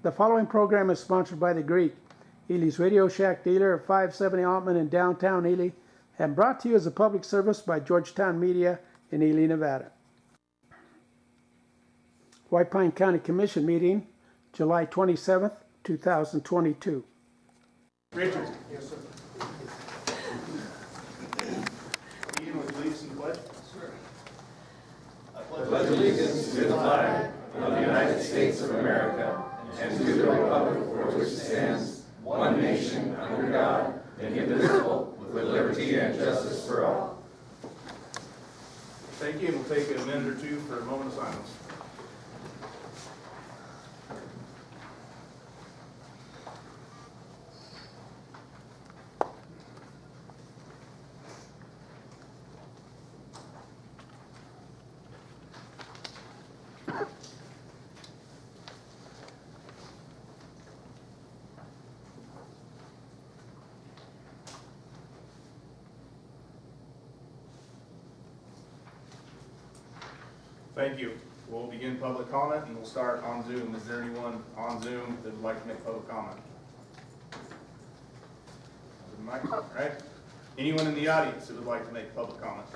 The following program is sponsored by The Greek, Ely's Radio Shack dealer at 570 Altman in downtown Ely, and brought to you as a public service by Georgetown Media in Ely, Nevada. White Pine County Commission meeting, July 27th, 2022. Richard. Yes, sir. Begin with allegiance and pledge. Sure. I pledge allegiance to the flag of the United States of America and to the republic for which it stands, one nation, under God, indivisible, with liberty and justice for all. Thank you, and we'll take a minute or two for a moment of silence. Thank you. We'll begin public comment and we'll start on Zoom. Is there anyone on Zoom that would like to make public comment? All right. Anyone in the audience that would like to make public comment?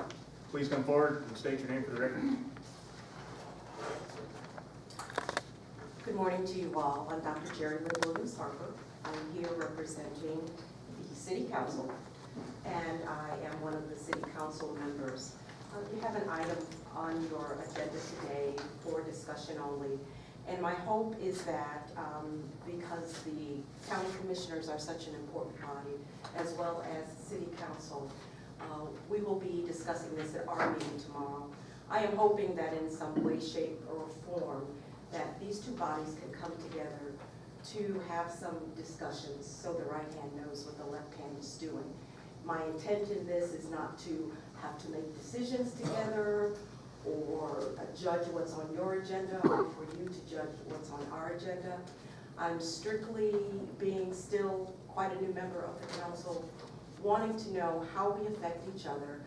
Please come forward and state your name for the record. Good morning to you all. I'm Dr. Jerry Lynn Williams Harper. I'm here representing the City Council, and I am one of the City Council members. You have an item on your agenda today for discussion only, and my hope is that because the county commissioners are such an important body, as well as the City Council, we will be discussing this at our meeting tomorrow. I am hoping that in some way, shape, or form, that these two bodies can come together to have some discussions so the right hand knows what the left hand is doing. My intent in this is not to have to make decisions together or judge what's on your agenda or for you to judge what's on our agenda. I'm strictly, being still quite a new member of the council, wanting to know how we affect each other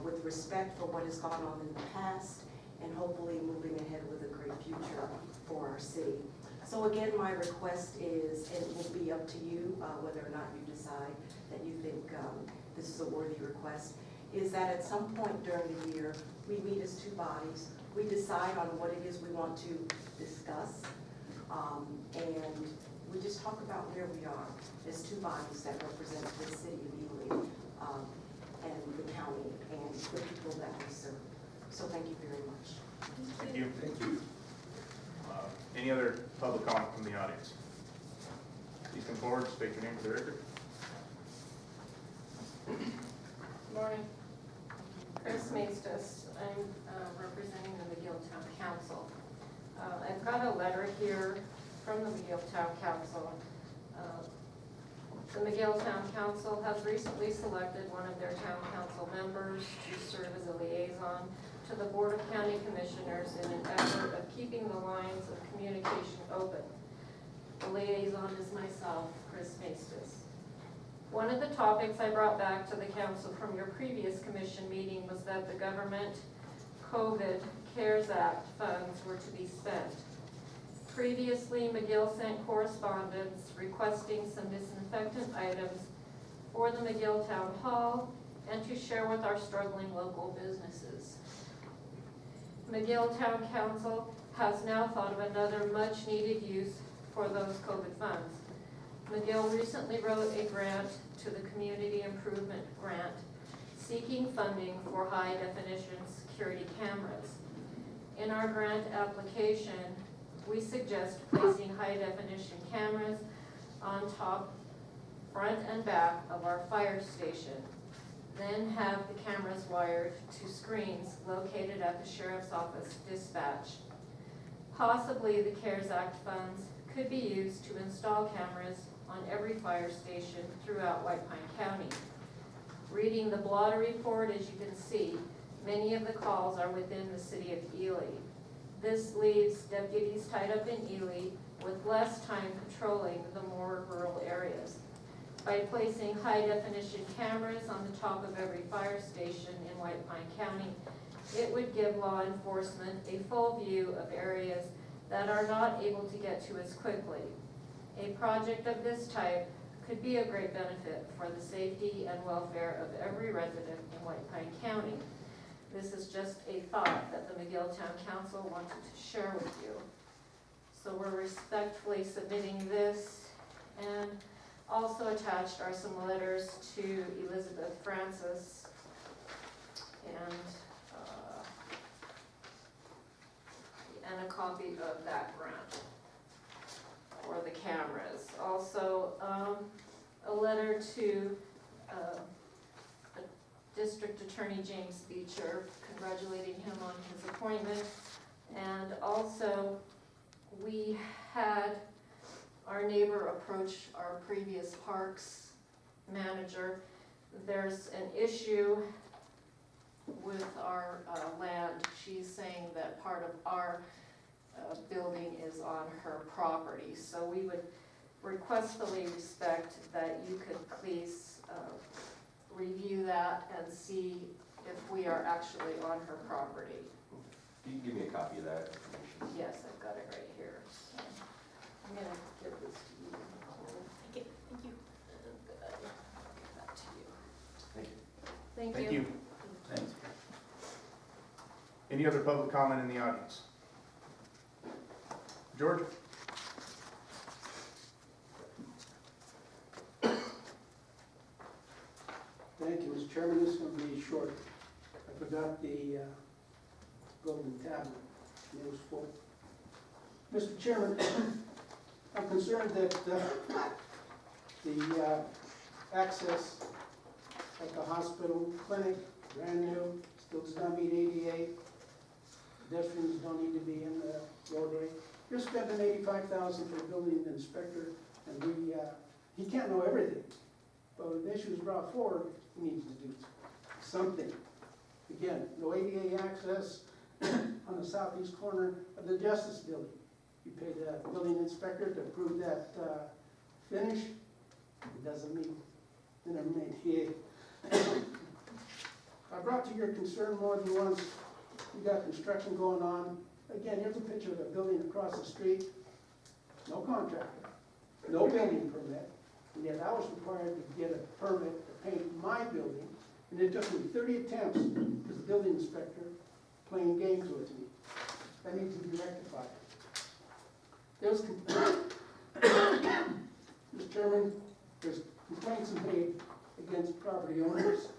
with respect for what has gone on in the past and hopefully moving ahead with a great future for our city. So again, my request is, and it will be up to you whether or not you decide that you think this is a worthy request, is that at some point during the year, we meet as two bodies, we decide on what it is we want to discuss, and we just talk about where we are as two bodies that represent the city of Ely and the county and the people that we serve. So thank you very much. Thank you. Thank you. Any other public comment from the audience? Please come forward, state your name for the record. Good morning. Chris Maestas. I'm representing the McGilltown Council. I've got a letter here from the McGilltown Council. The McGilltown Council has recently selected one of their town council members to serve as a liaison to the Board of County Commissioners in an effort of keeping the lines of communication open. The liaison is myself, Chris Maestas. One of the topics I brought back to the council from your previous commission meeting was that the government COVID CARES Act funds were to be spent. Previously, McGill sent correspondence requesting some disinfectant items for the McGill Town Hall and to share with our struggling local businesses. McGill Town Council has now thought of another much needed use for those COVID funds. McGill recently wrote a grant to the Community Improvement Grant seeking funding for high definition security cameras. In our grant application, we suggest placing high definition cameras on top, front and back of our fire station. Then have the cameras wired to screens located at the Sheriff's Office dispatch. Possibly the CARES Act funds could be used to install cameras on every fire station throughout White Pine County. Reading the blotter report, as you can see, many of the calls are within the city of Ely. This leaves deputies tied up in Ely with less time patrolling the more rural areas. By placing high definition cameras on the top of every fire station in White Pine County, it would give law enforcement a full view of areas that are not able to get to as quickly. A project of this type could be a great benefit for the safety and welfare of every resident in White Pine County. This is just a thought that the McGilltown Council wanted to share with you. So we're respectfully submitting this, and also attached are some letters to Elizabeth Francis and a copy of that grant for the cameras. Also, a letter to District Attorney James Beecher, congratulating him on his appointment. And also, we had our neighbor approach our previous parks manager. There's an issue with our land. She's saying that part of our building is on her property. So we would requestfully respect that you could please review that and see if we are actually on her property. You can give me a copy of that information. Yes, I've got it right here. So I'm gonna give this to you. Thank you. And, I'll give that to you. Thank you. Thank you. Thanks. Any other public comment in the audience? George? Thank you, Mr. Chairman. This is going to be short. I forgot the golden tablet. It was full. Mr. Chairman, I'm concerned that the access at the hospital clinic, brand new, still does not meet ADA. Pedestrians don't need to be in the roadway. You're spending $85,000 for a building inspector, and he can't know everything. But when the issue is brought forward, he needs to do something. Again, no ADA access on the southeast corner of the Justice Building. You pay the building inspector to approve that finish. It doesn't meet the ADA. I brought to your concern more than once. You got construction going on. Again, here's a picture of a building across the street. No contractor, no building permit. And yet I was required to get a permit to paint my building, and it took me 30 attempts because the building inspector playing games with me. That needs to be rectified. There's, Mr. Chairman, there's complaints made against property owners,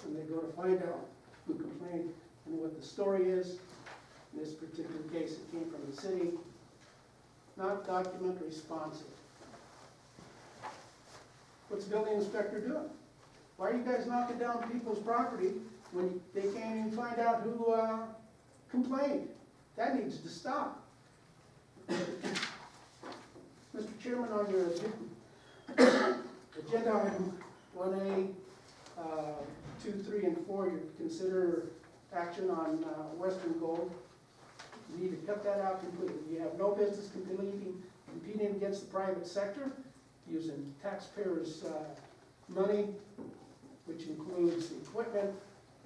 and they go to find out who complained and what the story is. In this particular case, it came from the city, not document responsive. What's the building inspector doing? Why are you guys knocking down people's property when they can't even find out who complained? That needs to stop. Mr. Chairman, on your agenda item 1A, 2, 3, and 4, you consider action on Western Gold. You need to cut that out completely. You have no business competing against the private sector using taxpayers' money, which includes equipment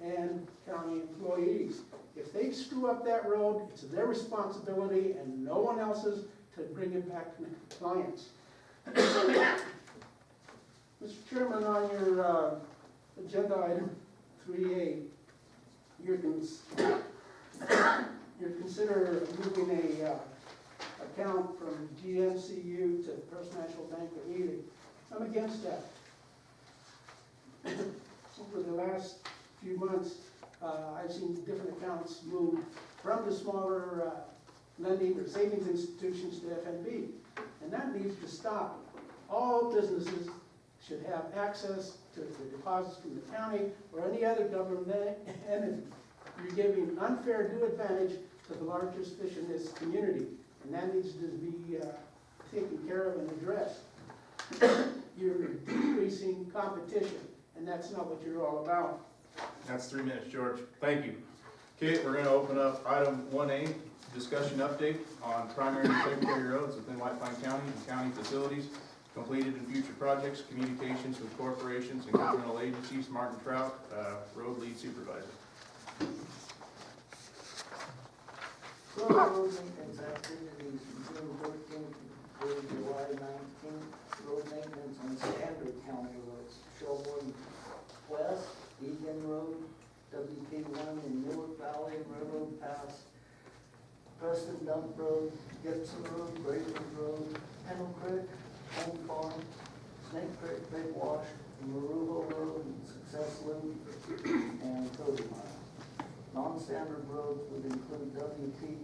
and county employees. If they screw up that road, it's their responsibility and no one else's to bring it back to compliance. Mr. Chairman, on your agenda item 3A, you're consider moving a account from GMCU to First National Bank of Ely. I'm against that. Over the last few months, I've seen different accounts move from the smaller lending or savings institutions to FNB, and that needs to stop. All businesses should have access to the deposits from the county or any other government entity. You're giving unfair due advantage to the largest fish in this community, and that needs to be taken care of and addressed. You're decreasing competition, and that's not what you're all about. That's 3 minutes, George. Thank you. Okay, we're gonna open up item 1A, discussion update on primary and secondary roads within White Pine County and county facilities, completed and future projects, communications with corporations and governmental agencies. Martin Trout, Road Lead Supervisor. Road maintenance activities from June 13th through July 19th. Road maintenance on standard county roads. Shelbourne West, Egan Road, WP1 in Newark Valley, Railroad Pass, Preston Dump Road, Gibson Road, Braidwood Road, Pennell Creek, Home Farm, Snake Creek, Big Wash, Maruvo Road, Success Loop, and Cody Mile. Non-standard roads would include WP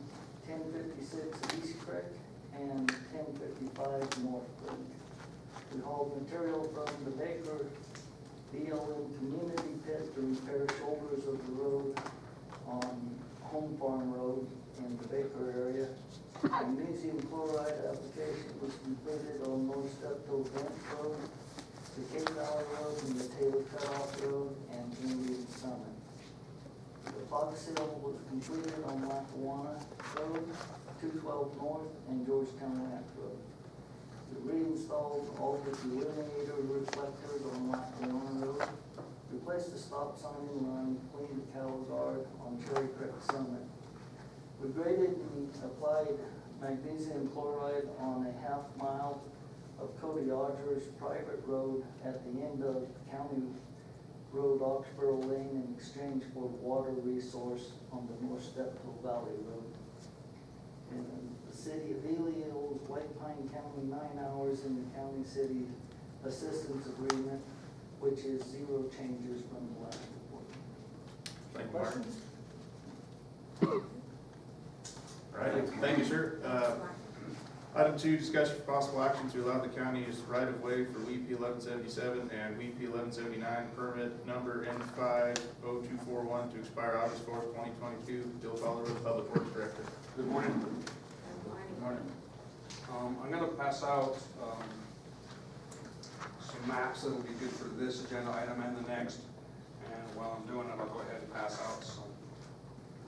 1056 East Creek and 1055 North Creek. We hauled material from the Baker BLM community pit to repair shoulders of the road on Home Farm Road in the Baker area. Magnesium chloride application was completed on North Steptoe Bench Road, the Cape Valley Road, and the Taylor Cutoff Road, and Indian Summit. The Fox Hill was completed on Lackawanna Road, 212 North, and Georgetown Ranch Road. We reinstalled all the illuminator reflectors on Lackawanna Road, replaced the stop sign and run, cleaned the cattle guard on Cherry Creek Summit. We graded and applied magnesium chloride on a half mile of Cody Odgers private road at the end of County Road Oxborough Lane in exchange for water resource on the North Steptoe Valley Road. In the city of Ely owes White Pine County 9 hours in the county city assistance agreement, which is 0 changes from the last report. Thank you, Mark. Questions? All right, thank you, sir. Item 2, discussion for possible action to allow the county's right-of-way for WEP 1177 and WEP 1179 permit number N50241 to expire August 4th, 2022. Bill Fowler, Public Works Director. Good morning. Good morning. I'm going to pass out some maps that will be good for this agenda item and the next. And while I'm doing it, I'll go ahead and pass out some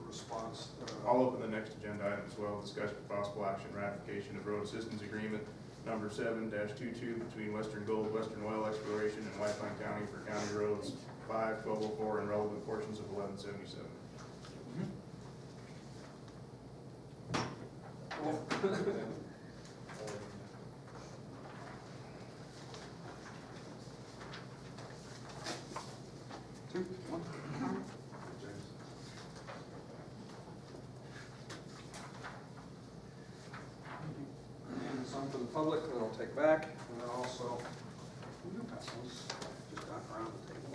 response. I'll open the next agenda item as well. Discussion for possible action, ratification of road assistance agreement number 7-22 between Western Gold, Western Oil Exploration, and White Pine County for County Roads 5, 1204, and relevant portions of 1177. And some for the public that I'll take back, and then also, we do pass those, just not around the table.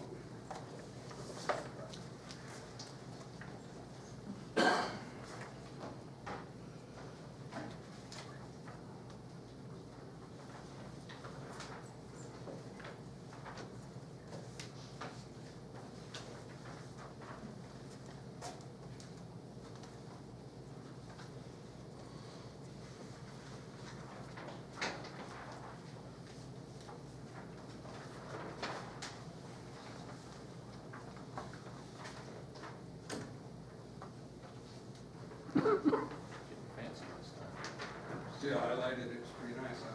Yeah, highlighted, it's pretty nice, huh?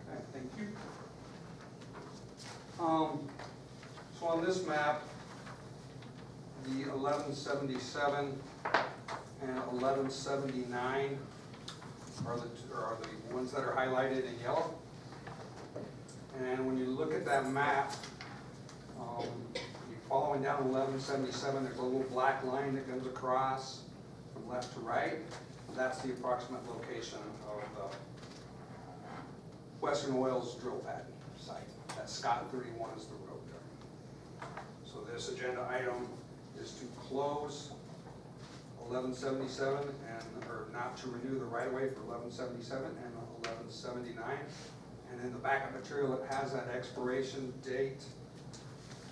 Okay, thank you. So on this map, the 1177 and 1179 are the ones that are highlighted in yellow. And when you look at that map, you're following down 1177, there's a little black line that goes across from left to right. That's the approximate location of the Western Oil's drill pad site. That Scott 31 is the road there. So this agenda item is to close 1177 or not to renew the right-of-way for 1177 and 1179. And in the backup material, it has that expiration date,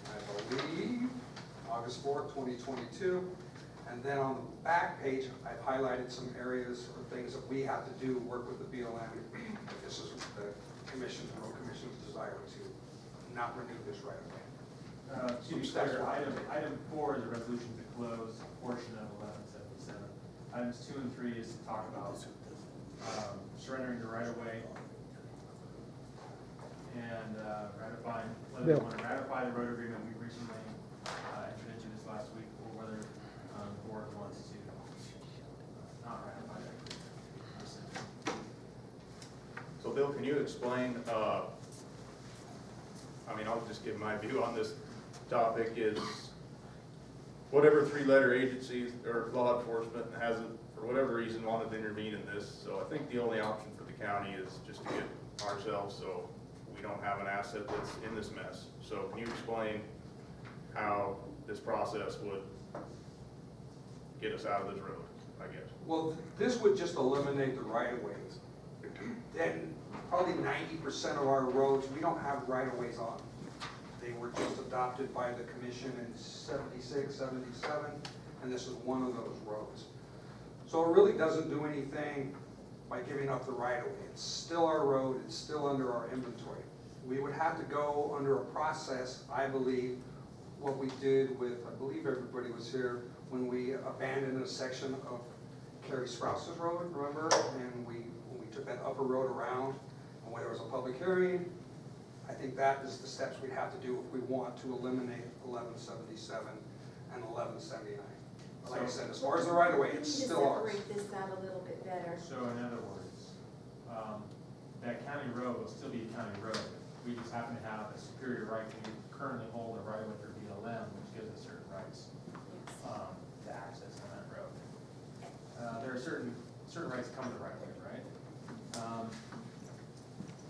I believe, August 4th, 2022. And then on the back page, I've highlighted some areas or things that we have to do, work with the BLM. This is the commission, the road commission's desire to not renew this right-of-way. To be clear, item 4 is a resolution to close a portion of 1177. Items 2 and 3 is to talk about surrendering the right of way and ratifying, whether they want to ratify the road agreement we recently entered into this last week, or whether the board wants to not ratify that agreement. So Bill, can you explain, I'll just give my view on this topic is whatever three-letter agency or law enforcement hasn't, for whatever reason, wanted to intervene in this. So I think the only option for the county is just to get ourselves so we don't have an asset that's in this mess. So can you explain how this process would get us out of this road, I guess? Well, this would just eliminate the right-of-ways. And probably 90% of our roads, we don't have right-of-ways on. They were just adopted by the commission in 76, 77, and this is one of those roads. So it really doesn't do anything by giving up the right-of-way. It's still our road, it's still under our inventory. We would have to go under a process, I believe, what we did with, I believe everybody was here, when we abandoned a section of Carrie Sprouse's road, remember? And when we took that upper road around, and when there was a public hearing, I think that is the steps we'd have to do if we want to eliminate 1177 and 1179. Like I said, as far as the right of way, it's still ours. We need to separate this out a little bit better. So in other words, that county road will still be a county road. We just happen to have a superior right. We currently hold a right of way through BLM, which gives us certain rights to access on that road. There are certain rights that come with the right of way, right?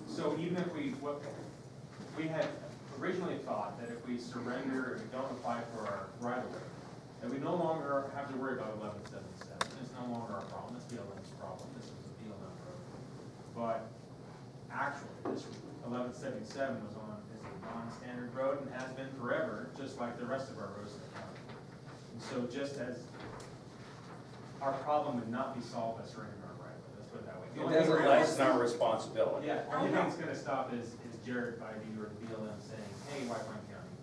So even if we had originally thought that if we surrender and we don't apply for our right of way, that we no longer have to worry about 1177. It's no longer our problem. It's BLM's problem. This is a BLM road. But actually, this 1177 is a non-standard road and has been forever, just like the rest of our roads in the county. And so just as our problem would not be solved by surrendering our right of way, let's put it that way. The It only thing doesn't we're gonna- lessen our responsibility. Yeah, the only thing that's gonna stop is Jared Bybee or the BLM saying, hey, White Pine County,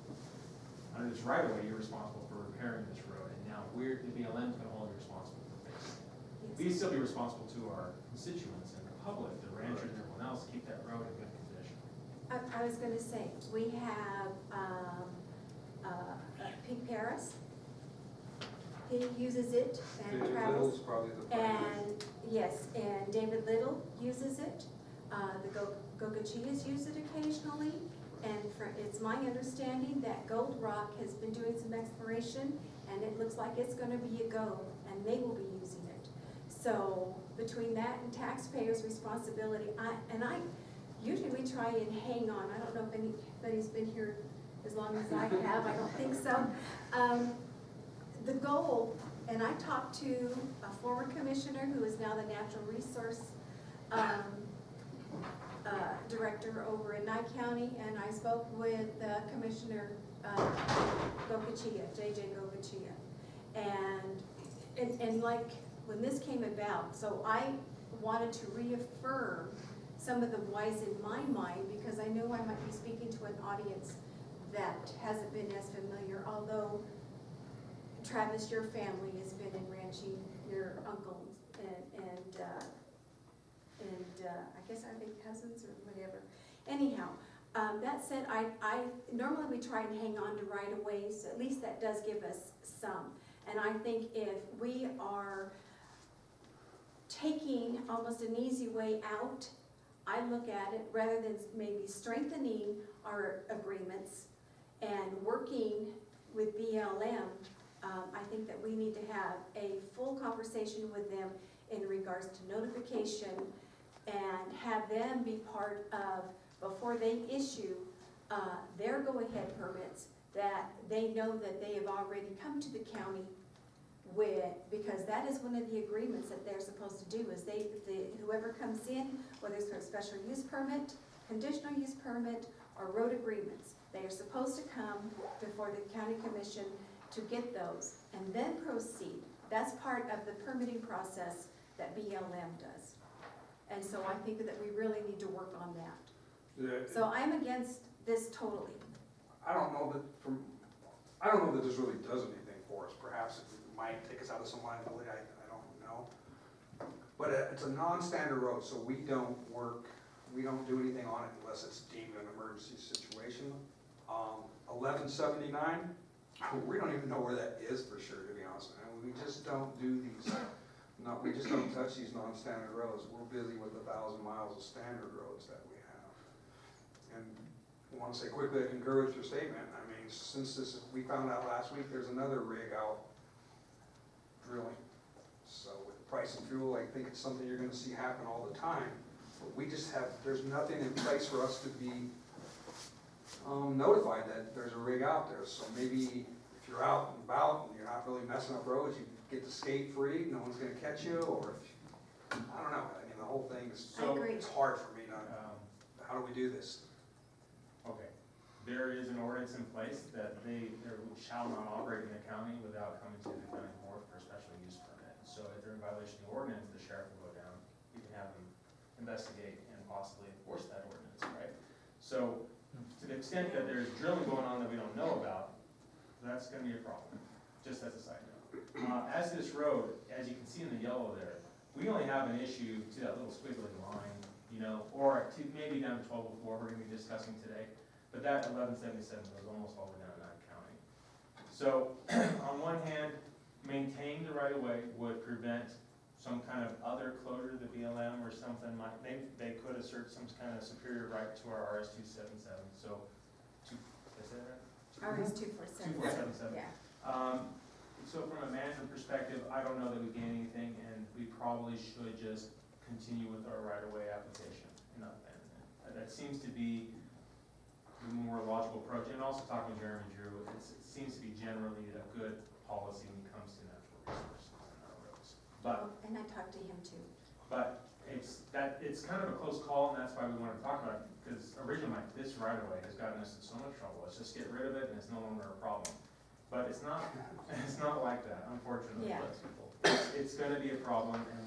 under this right of way, you're responsible for repairing this road, and now the BLM's gonna hold you responsible for fixing it. We'd still be responsible to our constituents and the public, the ranchers and everyone else, keep that road in good condition. I was gonna say, we have, Pete Paris. He uses it and David travels. Little's probably the primary. And, yes, and David Little uses it. The Gogachias use it occasionally. And it's my understanding that Gold Rock has been doing some exploration, and it looks like it's gonna be a go, and they will be using it. So between that and taxpayers' responsibility, usually we try and hang on. I don't know if anybody's been here as long as I have, I don't think so. The goal, and I talked to a former commissioner who is now the natural resource director over in Nye County, and I spoke with Commissioner Gokachia, JJ Gokachia. And like when this came about, so I wanted to reaffirm some of the whys in my mind, because I know I might be speaking to an audience that hasn't been as familiar, although Travis, your family has been in ranching, your uncle, and I guess are they cousins or whatever. Anyhow, that said, I normally we try and hang on to right of ways, at least that does give us some. And I think if we are taking almost an easy way out, I look at it rather than maybe strengthening our agreements and working with BLM. I think that we need to have a full conversation with them in regards to notification and have them be part of, before they issue their go-ahead permits, that they know that they have already come to the county with, because that is one of the agreements that they're supposed to do, is whoever comes in, whether it's for a special use permit, conditional use permit, or road agreements, they are supposed to come before the county commission to get those and then proceed. That's part of the permitting process that BLM does. And so I think that we really need to work on that. Yeah, So I'm against this totally. I don't know that this really does anything for us. Perhaps it might take us out of some liability, I don't know. But it's a non-standard road, so we don't do anything on it unless it's deemed an emergency situation. 1179, we don't even know where that is for sure, to be honest. And we just don't do these, we just don't touch these non-standard roads. We're busy with 1,000 miles of standard roads that we have. And I want to say quickly, I concur with your statement. I mean, since we found out last week, there's another rig out drilling. So with the price of fuel, I think it's something you're gonna see happen all the time. But we just there's nothing in place for us to be notified that there's a rig out there. So maybe if you're out and about and you're not really messing up roads, you get to skate free, no one's gonna catch you, or I don't know. I mean, the whole thing is, I agree. it's hard for me to, how do we do this? Okay, there is an ordinance in place that they shall not operate in the county without coming to the county board for a special use permit. So if they're in violation of the ordinance, the sheriff will go down, you can have them investigate and possibly enforce that ordinance, right? So to the extent that there's drilling going on that we don't know about, that's gonna be a problem, just as a side note. As this road, as you can see in the yellow there, we only have an issue to that little squiggly line, you know, or to maybe down to 1204, we're gonna be discussing today. But that 1177 goes almost all the way down to Knight County. So on one hand, maintaining the right of way would prevent some kind of other closure to the BLM or something like, they could assert some kind of superior right to our RS 277. So, did I say that right? RS 2477. 2477. Yeah. So from a management perspective, I don't know that we gain anything, and we probably should just continue with our right-of-way application and not abandon it. That seems to be the more logical approach. And also talking with Jeremy Drew, it seems to be generally a good policy when it comes to natural resources on our roads. But And I talked to him too. But it's kind of a close call, and that's why we wanted to talk about it, because originally, like, this right-of-way has gotten us in so much trouble. Let's just get rid of it, and it's no longer a problem. But it's not like that, unfortunately. Yeah. It's gonna be a problem, and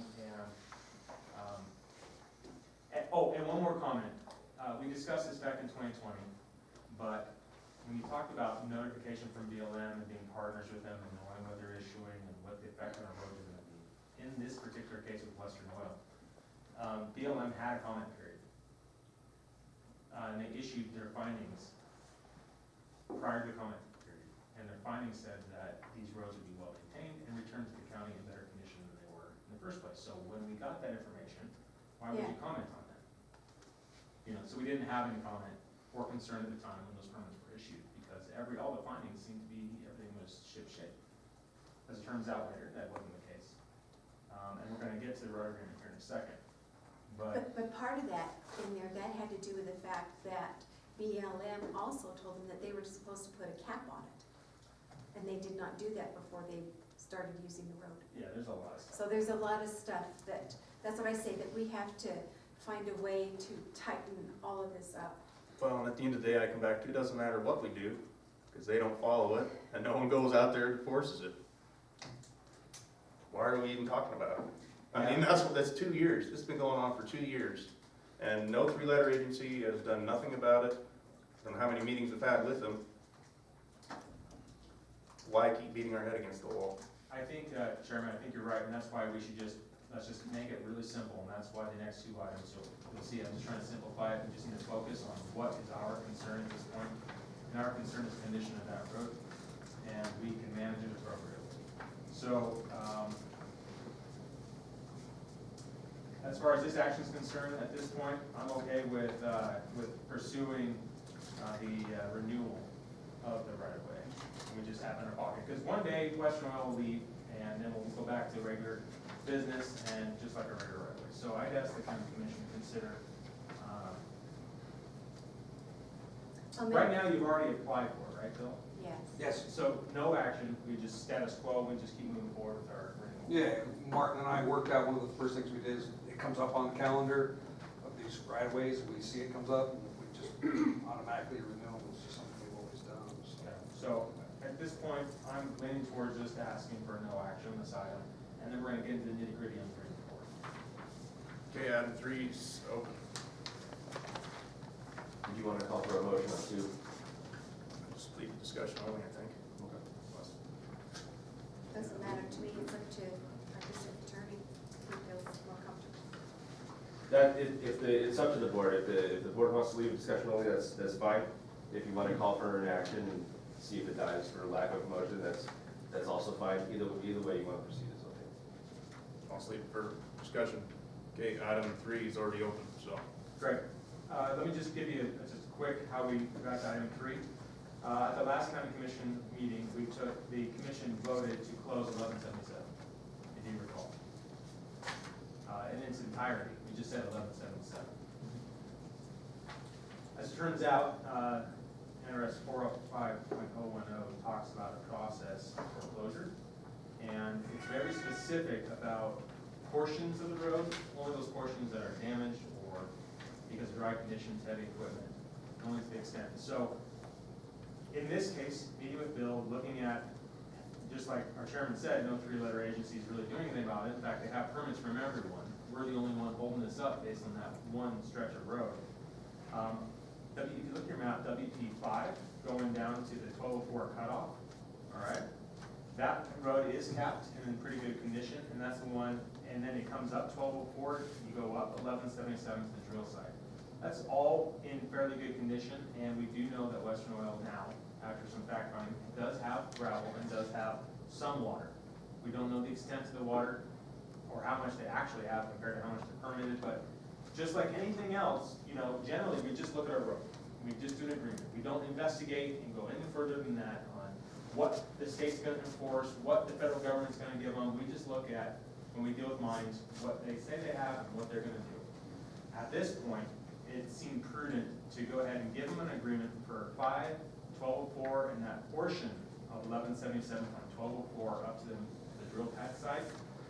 one more comment. We discussed this back in 2020, but when you talked about notification from BLM and being partners with them and knowing what they're issuing and what the effect on our roads is gonna be, in this particular case with Western Oil, BLM had a comment period. And they issued their findings prior to the comment period. And their findings said that these roads would be well maintained and returned to the county in better condition than they were in the first place. So when we got that information, why would you comment on that? You know, so we didn't have any comment or concern at the time when those permits were issued, because all the findings seemed to be, everything was ship-shape. As it turns out later, that wasn't the case. And we're gonna get to the road agreement here in a second. But But part of that in there, that had to do with the fact that BLM also told them that they were supposed to put a cap on it. And they did not do that before they started using the road. yeah, there's a lot of stuff. So there's a lot of stuff that's what I say, that we have to find a way to tighten all of this up. Well, and at the end of the day, I come back to, it doesn't matter what we do, because they don't follow it, and no one goes out there and enforces it. Why are we even talking about it? I mean, that's 2 years, this has been going on for 2 years, and no three-letter agency has done nothing about it. I don't know how many meetings we've had with them. Why keep beating our head against the wall? I think, Chairman, I think you're right, and that's why we should let's just make it really simple, and that's why the next two items, you'll see, I'm just trying to simplify it, we just need to focus on what is our concern at this point. And our concern is the condition of that road, and we can manage it appropriately. So, as far as this action is concerned, at this point, I'm okay with pursuing the renewal of the right-of-way. We just have it in our pocket, because one day Western Oil will leave, and then we'll go back to regular business and just like a regular right-of-way. So I'd ask the county commission to consider, right now you've already applied for it, right, Bill? Yes. Yes. So no action, we just status quo, we just keep moving forward with our renewal. Yeah, Martin and I worked out, one of the first things we did is, it comes up on the calendar of these right-of-ways, and we see it comes up, and we just automatically renew them. It's just something we've always done, so. Okay, so at this point, I'm leaning towards just asking for no action on this item, and then we're gonna get into the nitty-gritty on 3 and 4. Okay, item 3's open. Do you want to call for a motion on 2? Just leave the discussion only, I think. Doesn't matter to me, it's up to our district attorney, if he feels more comfortable. It's up to the board. If the board wants to leave discussion only, that's fine. If you want to call for an action and see if it dies for lack of motion, that's also fine. Either way you want to proceed is okay. I'll leave it for discussion. Okay, item 3 is already open, so. Great. Let me just give you just quick how we got to item 3. At the last county commission meeting, the commission voted to close 1177, if you recall. In its entirety, we just said 1177. As it turns out, NRS 405.010 talks about a process for closure, and it's very specific about portions of the road, only those portions that are damaged or because of dry conditions, heavy equipment, only to the extent. So, in this case, meeting with Bill, looking at, just like our chairman said, no three-letter agency is really doing anything about it. In fact, they have permits from everyone. We're the only one holding this up based on that one stretch of road. If you look at your map, WP5 going down to the 1204 cutoff, all right? That road is capped and in pretty good condition, and that's the one, and then it comes up 1204, you go up 1177 to the drill site. That's all in fairly good condition, and we do know that Western Oil now, after some fact finding, does have gravel and does have some water. We don't know the extent of the water or how much they actually have compared to how much they're permitted, but just like anything else, you know, generally we just look at our road. We just do an agreement. We don't investigate and go any further than that on what the state's going to enforce, what the federal government's going to give them. We just look at, when we deal with mines, what they say they have and what they're going to do. At this point, it seemed prudent to go ahead and give them an agreement for 5, 1204, and that portion of 1177 from 1204 up to the drill pad site,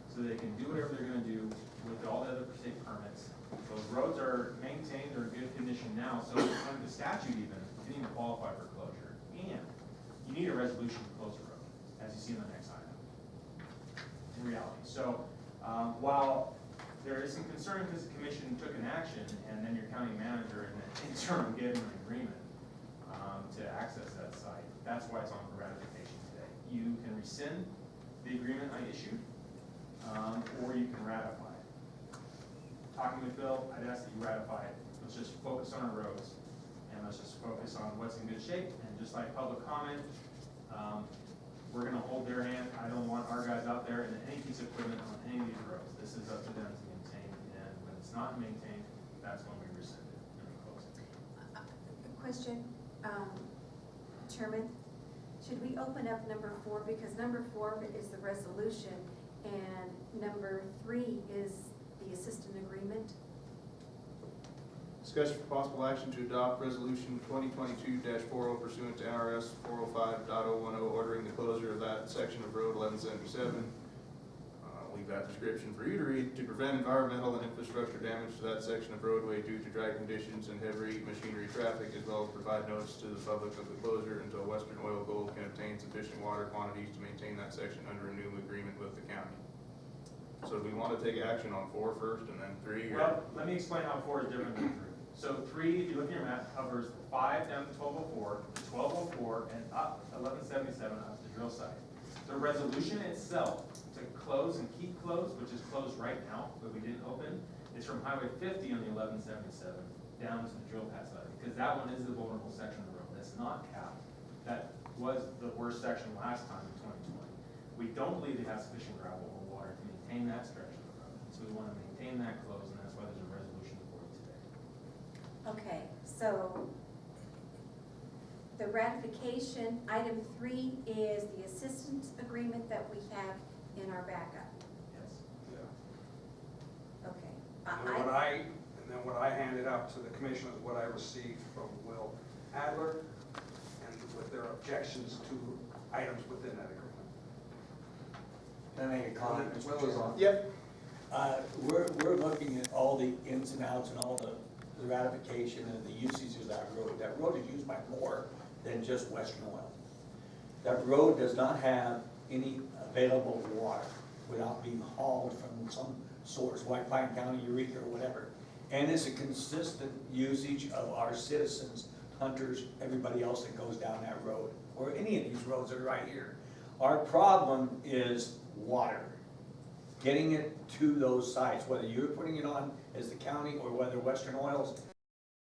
so they can do whatever they're going to do with all the other state permits. Those roads are maintained, they're in good condition now, so under the statute even, you didn't even qualify for closure. And you need a resolution to close the road, as you see in the next item, in reality. So while there is some concern because the commission took an action and then your county manager and the interim gave them an agreement to access that site, that's why it's on for ratification today. You can rescind the agreement I issued, or you can ratify it. Talking with Bill, I'd ask that you ratify it. Let's just focus on our roads, and let's just focus on what's in good shape. And just like public comment, we're gonna hold their hand. I don't want our guys out there in any piece of equipment on any of these roads. This is up to them to maintain, and when it's not maintained, that's when we rescind it and we close it. Question, Chairman, should we open up number 4, because number 4 is the resolution, and number 3 is the assistant agreement? Discussion for possible action to adopt resolution 2022-40 pursuant to NRS 405.010, ordering the closure of that section of road 1177. Leave that description for you to read. To prevent environmental and infrastructure damage to that section of roadway due to dry conditions and heavy machinery traffic, as well as provide notice to the public of the closure until Western Oil Gold can obtain sufficient water quantities to maintain that section under a new agreement with the county. So do we want to take action on 4 first and then 3? Or? Well, let me explain how 4 is different than 3. So 3, if you look at your map, covers 5 down to 1204, to 1204, and up to 1177 up to the drill site. The resolution itself to close and keep closed, which is closed right now, but we didn't open, is from Highway 50 on the 1177 down to the drill pad site, because that one is the vulnerable section of the road. That's not capped. That was the worst section last time in 2020. We don't believe they have sufficient gravel or water to maintain that stretch of the road, so we want to maintain that closed, and that's why there's a resolution for it today. Okay, so the ratification, item 3 is the assistance agreement that we have in our backup. Yes. Yeah. Okay. And then what I handed out to the commission is what I received from Will Adler, and with their objections to items within that agreement. Can I make a comment, Mr. Will is on. Yep. We're looking at all the ins and outs and all the ratification and the usages of that road. That road is used by more than just Western Oil. That road does not have any available water without being hauled from some source, White Pine County, Eureka, or whatever. And it's a consistent usage of our citizens, hunters, everybody else that goes down that road, or any of these roads that are right here. Our problem is water. getting it to those sites, whether you're putting it on as the county or whether Western Oil's